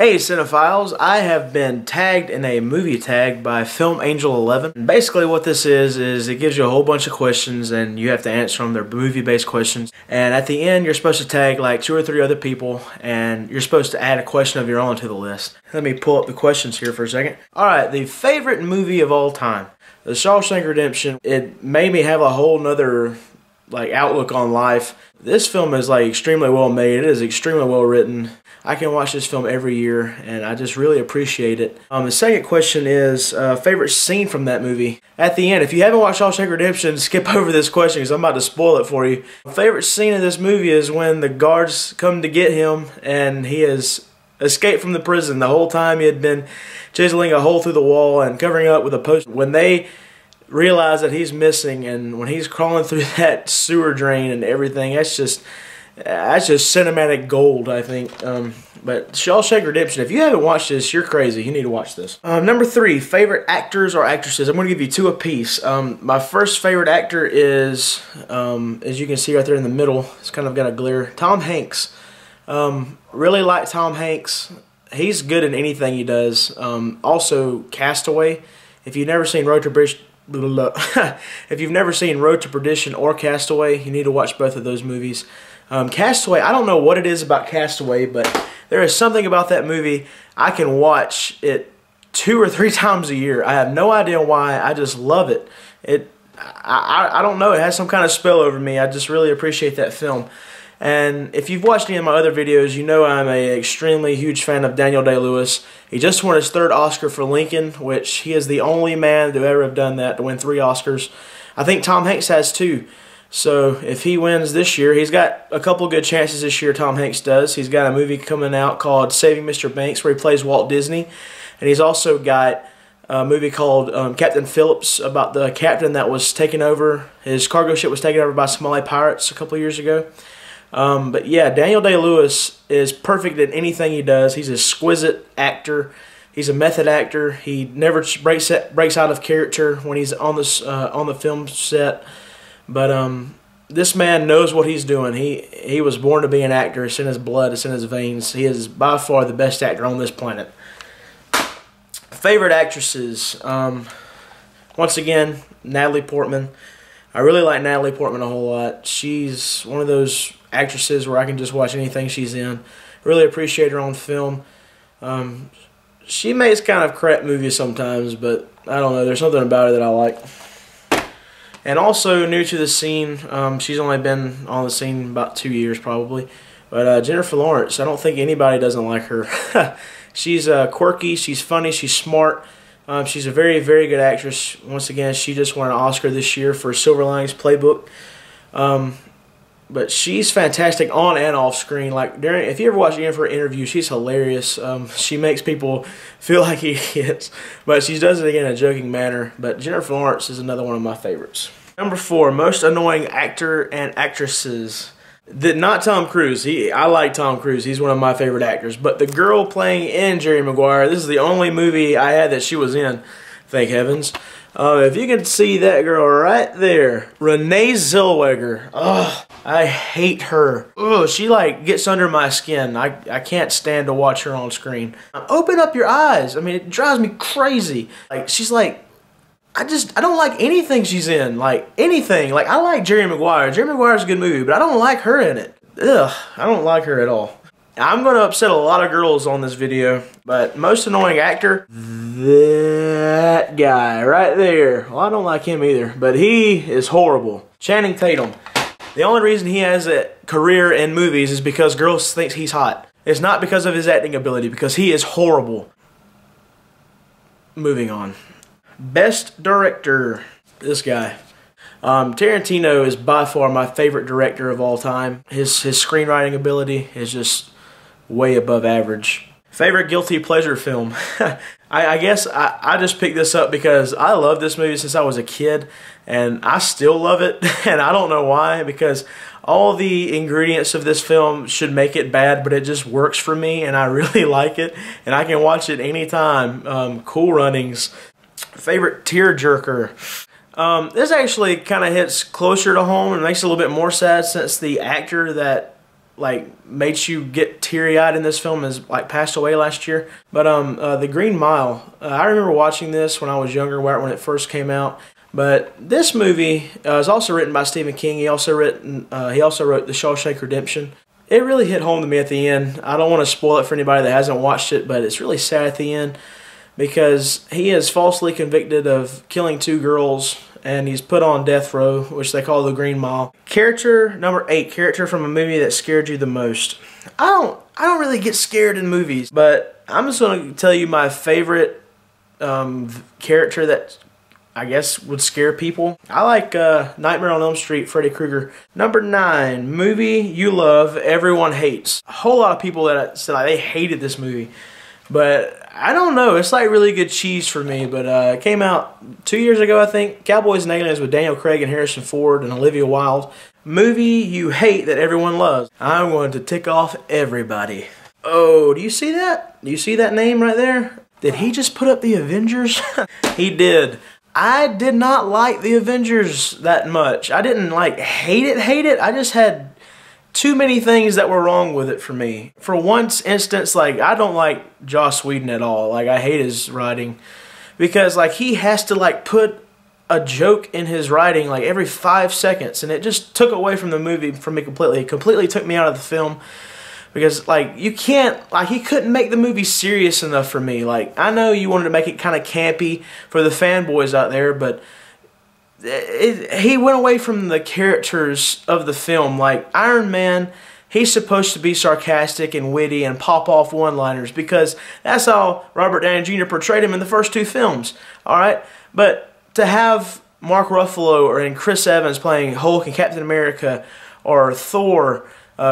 Hey Cinephiles, I have been tagged in a movie tag by Film Angel 11. And basically what this is it gives you a whole bunch of questions and you have to answer them. They're movie-based questions. And at the end, you're supposed to tag like 2 or 3 other people and you're supposed to add a question of your own to the list. Let me pull up the questions here for a second. Alright, the favorite movie of all time. The Shawshank Redemption. It made me have a whole nother outlook on life. This film is extremely well made. It is extremely well written. I can watch this film every year and I just really appreciate it. The second question is favorite scene from that movie. At the end, if you haven't watched Shawshank Redemption, skip over this question because I'm about to spoil it for you. Favorite scene of this movie is when the guards come to get him and he has escaped from the prison. The whole time he had been chiseling a hole through the wall and covering it up with a post. When they realize that he's missing and when he's crawling through that sewer drain and everything, that's just cinematic gold, I think. But Shawshank Redemption, if you haven't watched this, you're crazy. You need to watch this. Number 3, favorite actors or actresses. I'm going to give you 2 apiece. My first favorite actor is, as you can see right there in the middle, it's kind of got a glare, Tom Hanks. Really like Tom Hanks. He's good in anything he does. Also, Castaway. If you've never seen Road to Perdition or Castaway, you need to watch both of those movies. Castaway, I don't know what it is about Castaway, but there is something about that movie. I can watch it 2 or 3 times a year. I have no idea why. I just love it. I don't know. It has some kind of spell over me. I just really appreciate that film. And if you've watched any of my other videos, you know I'm an extremely huge fan of Daniel Day-Lewis. He just won his 3rd Oscar for Lincoln, which he is the only man to ever have done that, to win 3 Oscars. I think Tom Hanks has 2. So if he wins this year, he's got a couple good chances this year, Tom Hanks does. He's got a movie coming out called Saving Mr. Banks where he plays Walt Disney. And he's also got a movie called Captain Phillips about the captain that was taken over. His cargo ship was taken over by Somali pirates a couple years ago. But yeah, Daniel Day-Lewis is perfect at anything he does. He's an exquisite actor. He's a method actor. He never breaks out of character when he's on the film set. But this man knows what he's doing. He was born to be an actor. It's in his blood. It's in his veins. He is by far the best actor on this planet. Favorite actresses. Once again, Natalie Portman. I really like Natalie Portman a whole lot. She's one of those actresses where I can just watch anything she's in. Really appreciate her on film. She makes kind of crap movies sometimes, but I don't know. There's something about her that I like. And also new to the scene, she's only been on the scene about 2 years probably. But Jennifer Lawrence, I don't think anybody doesn't like her. She's quirky, she's funny, she's smart. She's a very, very good actress. Once again, she just won an Oscar this year for Silver Linings Playbook. But she's fantastic on and off screen. If you ever watch any of her interviews, she's hilarious. She makes people feel like idiots, but she does it in a joking manner. But Jennifer Lawrence is another one of my favorites. Number 4, most annoying actor and actresses. Not Tom Cruise. I like Tom Cruise. He's one of my favorite actors. But the girl playing in Jerry Maguire, this is the only movie I had that she was in, thank heavens. If you can see that girl right there, Renee Zellweger. Ugh, I hate her. Ugh, she gets under my skin. I can't stand to watch her on screen. Open up your eyes. I mean, it drives me crazy. She's I don't like anything she's in. Anything. I like Jerry Maguire. Jerry Maguire's a good movie, but I don't like her in it. Ugh, I don't like her at all. I'm going to upset a lot of girls on this video, but most annoying actor, that guy right there. Well, I don't like him either, but he is horrible. Channing Tatum. The only reason he has a career in movies is because girls think he's hot. It's not because of his acting ability, because he is horrible. Moving on. Best director. This guy. Tarantino is by far my favorite director of all time. His screenwriting ability is just way above average. Favorite guilty pleasure film. I guess I just picked this up because I love this movie since I was a kid and I still love it, and I don't know why, because all the ingredients of this film should make it bad, but it just works for me and I really like it and I can watch it anytime. Cool Runnings. Favorite tearjerker. This actually kind of hits closer to home and makes it a little bit more sad since the actor that like makes you get teary-eyed in this film has like passed away last year. But The Green Mile, I remember watching this when I was younger, right when it first came out. But this movie is also written by Stephen King. He also wrote The Shawshank Redemption. It really hit home to me at the end. I don't want to spoil it for anybody that hasn't watched it, but it's really sad at the end because he is falsely convicted of killing 2 girls and he's put on death row, which they call the Green Mile. Character number 8, character from a movie that scared you the most. I don't really get scared in movies, but I'm just going to tell you my favorite character that I guess would scare people. I like Nightmare on Elm Street, Freddy Krueger. Number 9, movie you love, everyone hates. A whole lot of people that said like, they hated this movie. But I don't know, it's like really good cheese for me. But it came out 2 years ago, I think. Cowboys and Aliens with Daniel Craig and Harrison Ford and Olivia Wilde. Movie you hate that everyone loves. I'm going to tick off everybody. Oh, do you see that? Do you see that name right there? Did he just put up the Avengers? He did. I did not like the Avengers that much. I didn't like hate it. I just had too many things that were wrong with it for me. For one instance, like I don't like Joss Whedon at all. Like I hate his writing because like he has to like put a joke in his writing like every 5 seconds, and it just took away from the movie from me completely. It completely took me out of the film. Because, like, you can't, like, he couldn't make the movie serious enough for me. Like, I know you wanted to make it kind of campy for the fanboys out there, but he went away from the characters of the film. Like, Iron Man, he's supposed to be sarcastic and witty and pop off one-liners because that's how Robert Downey Jr. portrayed him in the first 2 films. Alright? But to have Mark Ruffalo and Chris Evans playing Hulk and Captain America or Thor,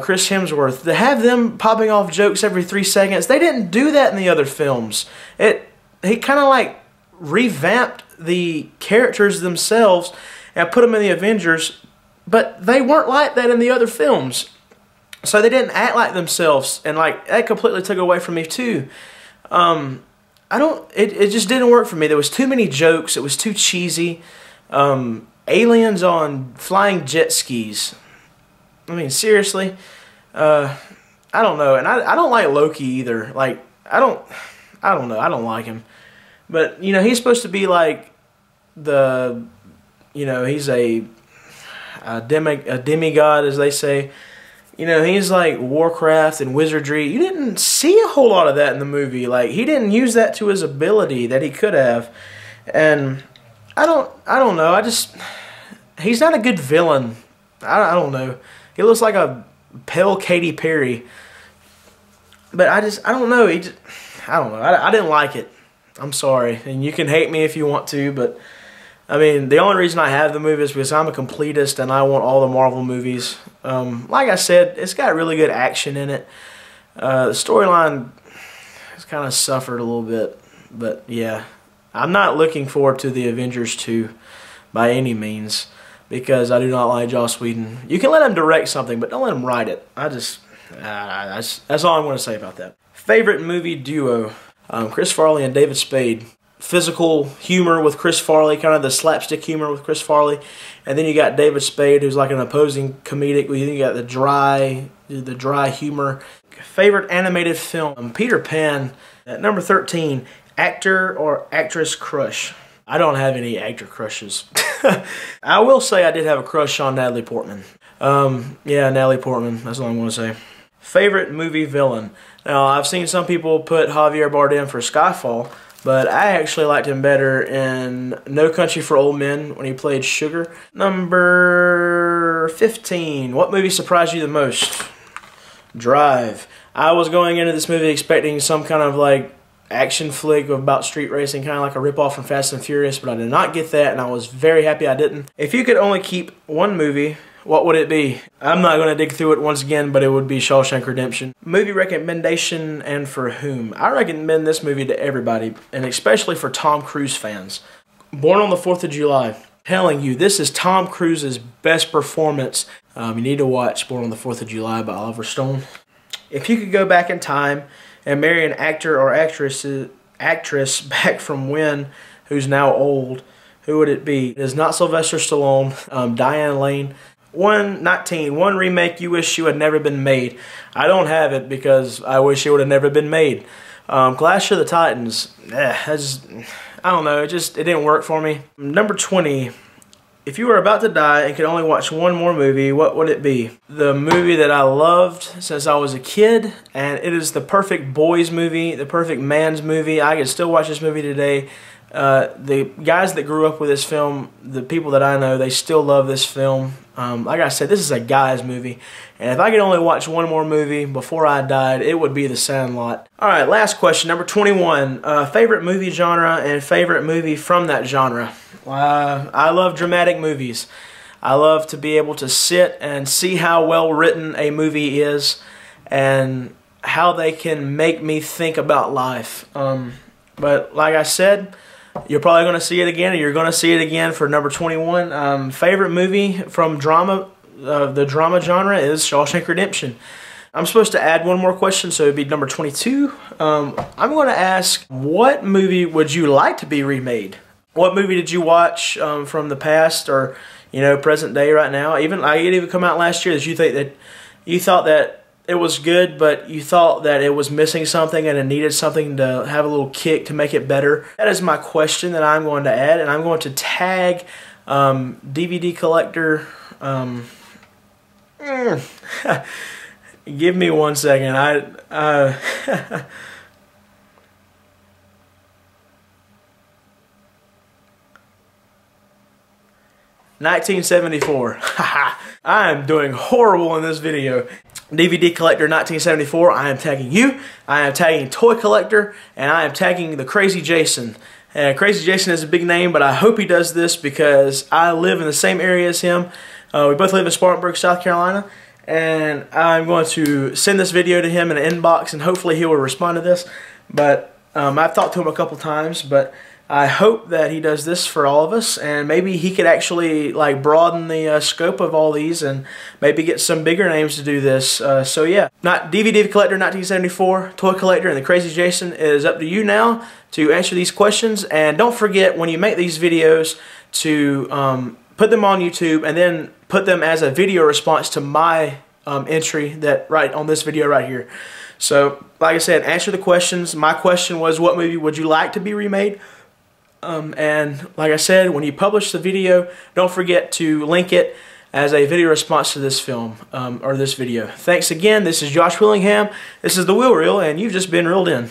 Chris Hemsworth, to have them popping off jokes every 3 seconds, they didn't do that in the other films. He kind of like revamped the characters themselves and put them in the Avengers, but they weren't like that in the other films. So they didn't act like themselves, and like that completely took away from me too. It just didn't work for me. There was too many jokes. It was too cheesy. Aliens on flying jet skis. I mean, seriously, I don't know, and I don't like Loki either. Like, I don't know, I don't like him. But you know, he's supposed to be like he's a demigod, as they say. You know, he's like Warcraft and wizardry. You didn't see a whole lot of that in the movie. Like, he didn't use that to his ability that he could have, and I don't know. He's not a good villain. I don't know. He looks like a pale Katy Perry. But I don't know. I don't know. I didn't like it. I'm sorry. And you can hate me if you want to, but I mean, the only reason I have the movie is because I'm a completist and I want all the Marvel movies. Like I said, it's got really good action in it. The storyline has kind of suffered a little bit. But yeah, I'm not looking forward to the Avengers 2 by any means, because I do not like Joss Whedon. You can let him direct something, but don't let him write it. That's all I'm going to say about that. Favorite movie duo? Chris Farley and David Spade. Physical humor with Chris Farley, kind of the slapstick humor with Chris Farley, and then you got David Spade, who's like an opposing comedic. You got the dry humor. Favorite animated film? Peter Pan. At number 13, actor or actress crush. I don't have any actor crushes. I will say I did have a crush on Natalie Portman. Yeah, Natalie Portman. That's all I'm going to say. Favorite movie villain. Now, I've seen some people put Javier Bardem for Skyfall, but I actually liked him better in No Country for Old Men when he played Sugar. Number 15. What movie surprised you the most? Drive. I was going into this movie expecting some kind of like action flick about street racing, kind of like a ripoff from Fast and Furious, but I did not get that, and I was very happy I didn't. If you could only keep one movie, what would it be? I'm not going to dig through it once again, but it would be Shawshank Redemption. Movie recommendation, and for whom? I recommend this movie to everybody, and especially for Tom Cruise fans. Born on the 4th of July. Telling you, this is Tom Cruise's best performance. You need to watch Born on the 4th of July by Oliver Stone. If you could go back in time and marry an actor or actress back from when, who's now old, who would it be? It is not Sylvester Stallone, Diane Lane, one remake you wish you had never been made. I don't have it because I wish it would have never been made. Clash of the Titans, I don't know, it didn't work for me. Number 20, if you were about to die and could only watch one more movie, what would it be? The movie that I loved since I was a kid, and it is the perfect boys movie, the perfect man's movie. I can still watch this movie today. The guys that grew up with this film, the people that I know, they still love this film. Like I said, this is a guy's movie. And if I could only watch one more movie before I died, it would be The Sandlot. Alright, last question, number 21. Favorite movie genre and favorite movie from that genre. I love dramatic movies. I love to be able to sit and see how well written a movie is and how they can make me think about life. But like I said, you're probably going to see it again, or you're going to see it again for number 21. Favorite movie from drama, the drama genre is Shawshank Redemption. I'm supposed to add one more question, so it'd be number 22. I'm going to ask, what movie would you like to be remade? What movie did you watch from the past, or present day right now? It even come out last year that you thought that it was good, but you thought that it was missing something and it needed something to have a little kick to make it better. That is my question that I'm going to add, and I'm going to tag DVD collector. Give me 1 second. 1974. I am doing horrible in this video. DVD Collector 1974, I am tagging you, I am tagging Toy Collector, and I am tagging the Crazy Jason. Crazy Jason is a big name, but I hope he does this because I live in the same area as him. We both live in Spartanburg, South Carolina, and I'm going to send this video to him in an inbox, and hopefully he will respond to this. But I've talked to him a couple times, but I hope that he does this for all of us, and maybe he could actually broaden the scope of all these and maybe get some bigger names to do this. So yeah, not DVD Collector 1974, Toy Collector, and the Crazy Jason. It is up to you now to answer these questions, and don't forget when you make these videos to put them on YouTube and then put them as a video response to my entry right on this video right here. So like I said, answer the questions. My question was, what movie would you like to be remade? And like I said, when you publish the video, don't forget to link it as a video response to this film, or this video. Thanks again. This is Josh Willingham. This is The Wheel Reel, and you've just been reeled in.